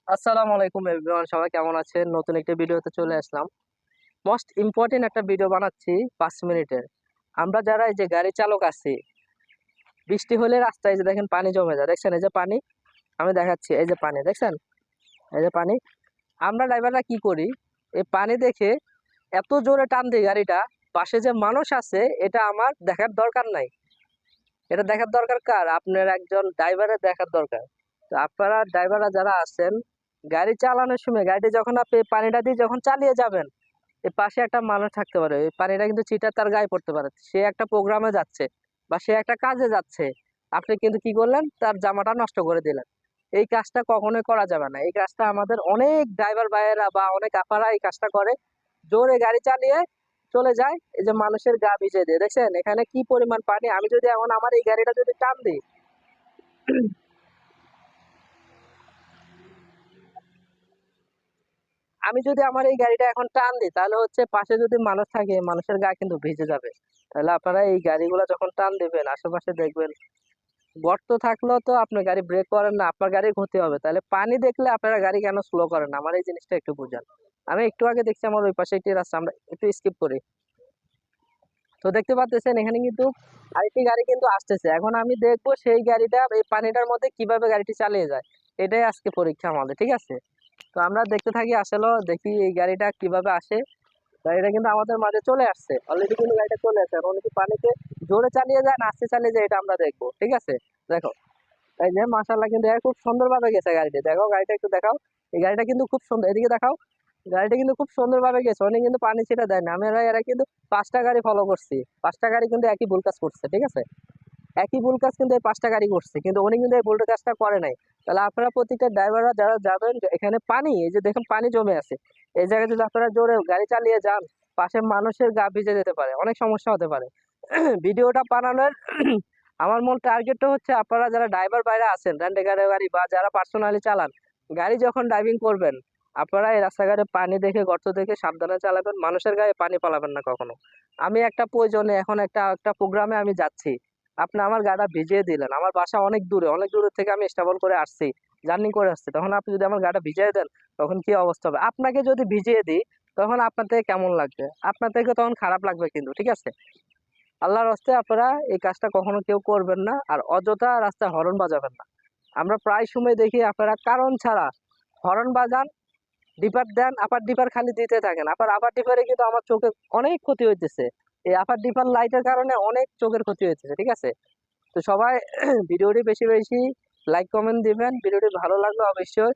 আসসালামু আলাইকুম এভরিওয়ান, সবাই কেমন আছেন? নতুন একটা ভিডিওতে চলে আসলাম। মোস্ট ইম্পর্টেন্ট একটা ভিডিও বানাচ্ছি 5 মিনিটের। আমরা যারা এই যে গাড়ি চালক আছি, বৃষ্টি হলে রাস্তায় এই যে দেখেন পানি জমে যায়, দেখছেন? এই যে পানি, আমি দেখাচ্ছি, এই যে পানি দেখছেন, এই যে পানি। আমরা ড্রাইভাররা কি করি, এই পানি দেখে এত জোরে টান দিই গাড়িটা, পাশে যে মানুষ আছে এটা আমার দেখার দরকার নাই। এটা দেখার দরকার কার? আপনার একজন ড্রাইভারের দেখার দরকার। তো আপনারা ড্রাইভাররা যারা আছেন, গাড়ি চালানোর সময় গাড়িটি যখন আপনি পানিটা দিয়ে যখন চালিয়ে যাবেন, এর পাশে একটা মানুষ থাকতে পারে, এই পানিটা কিন্তু ছিটা তার গায়ে পড়তে পারে, সে একটা প্রোগ্রামে যাচ্ছে বা সে একটা কাজে যাচ্ছে, আপনি কিন্তু কি করলেন, তার জামাটা নষ্ট করে দিলেন। এই কাজটা কখনোই করা যাবে না। এই কাজটা আমাদের অনেক ড্রাইভার ভাইয়েরা বা অনেক আপারা এই কাজটা করে, জোরে গাড়ি চালিয়ে চলে যায়, এই যে মানুষের গা ভিজে দিয়ে। দেখছেন এখানে কি পরিমাণ পানি? আমি যদি এখন আমার এই গাড়িটা যদি টান দিই, আমি যদি আমার এই গাড়িটা এখন টান দিই, তাহলে হচ্ছে পাশে যদি মানুষ থাকে, মানুষের গা কিন্তু ভিজে যাবে। তাহলে আপনারা এই গাড়িগুলো যখন টান দিবেন, আশেপাশে দেখবেন গর্ত থাকলেও তো আপনার গাড়ি ব্রেক করেন না, আপনার গাড়ির ক্ষতি হবে। তাহলে পানি দেখলে আপনারা গাড়ি কেন স্লো করেন না? আমার এই জিনিসটা একটু বুঝান। আমি একটু আগে দেখছি আমার ওই পাশে একটি রাস্তা, আমরা একটু স্কিপ করি। তো দেখতে পাচ্ছেন এখানে কিন্তু আরেকটি গাড়ি কিন্তু আসতেছে। এখন আমি দেখবো সেই গাড়িটা এই পানিটার মধ্যে কিভাবে গাড়িটি চালিয়ে যায়। এটাই আজকে পরীক্ষা আমাদের, ঠিক আছে? তো আমরা দেখতে থাকি, আসলে দেখি এই গাড়িটা কিভাবে আসে। গাড়িটা কিন্তু আমাদের মাঝে চলে আসছে, অলরেডি কিন্তু গাড়িটা চলে আসছে। এখন কি পানিতে জোরে চালিয়ে যায় না আস্তে চালিয়ে যায়, এটা আমরা দেখবো, ঠিক আছে? দেখো, এই যে মাশাআল্লাহ, কিন্তু এর খুব সুন্দরভাবে গেছে গাড়িটা। দেখো গাড়িটা একটু দেখাও, এই গাড়িটা কিন্তু খুব সুন্দর, এদিকে দেখাও। গাড়িটা কিন্তু খুব সুন্দরভাবে গেছে, উনি কিন্তু পানি ছেটে দেয় না। আমরা এরা কিন্তু 5টা গাড়ি ফলো করছি, 5টা গাড়ি কিন্তু একই ভুল কাজ করছে, ঠিক আছে? একই ভুল কাজ কিন্তু এই 5টা গাড়ি করছে, কিন্তু উনি কিন্তু এই ভুল কাজটা করে নাই। তাহলে আপনারা প্রত্যেকটা ড্রাইভাররা যারা যাবেন, এখানে পানি, এই যে দেখেন পানি জমে আছে, এই জায়গায় যদি আপনারা জোরে গাড়ি চালিয়ে যান, পাশে মানুষের গা ভিজে যেতে পারে, অনেক সমস্যা হতে পারে। ভিডিওটা বানানোর আমার মূল টার্গেটটা হচ্ছে, আপনারা যারা ড্রাইভার বাইরে আছেন, রেন্টে গাড়ি বা যারা পার্সোনালি চালান, গাড়ি যখন ড্রাইভিং করবেন, আপনারা এই রাস্তাঘাটে পানি দেখে, গর্ত দেখে সাবধানে চালাবেন, মানুষের গায়ে পানি পালাবেন না কখনো। আমি একটা প্রয়োজনে এখন একটা একটা প্রোগ্রামে আমি যাচ্ছি, আপনি আমার গাড়িটা ভিজিয়ে দিলেন, আমার বাসা অনেক দূরে, অনেক দূর থেকে আমি স্টেবল করে আসছি, জার্নি করে আসছি, তখন আপনি যদি আমার গাড়িটা ভিজিয়ে দেন, তখন কি অবস্থা হবে? আপনাকে যদি ভিজিয়ে দিই, তখন আপনার থেকে কেমন লাগবে? আপনার থেকে তখন খারাপ লাগবে কিন্তু, ঠিক আছে? আল্লাহর হস্তে আপনারা এই কাজটা কখনো কেউ করবেন না, আর অযথা রাস্তায় হর্ন বাজাবেন না। আমরা প্রায় সময় দেখি আপনারা কারণ ছাড়া হর্ন বাজান, ডিপার দেন, আপার ডিপার খালি দিতে থাকেন। আপার ডিপারে কিন্তু আমার চোখে অনেক ক্ষতি হইতেছে, এই আপার ডিপার লাইটের কারণে অনেক চোখের ক্ষতি হইতেছে, ঠিক আছে? তো সবাই ভিডিওটি বেশি বেশি লাইক কমেন্ট দিবেন, ভিডিওটি ভালো লাগলে অবশ্যই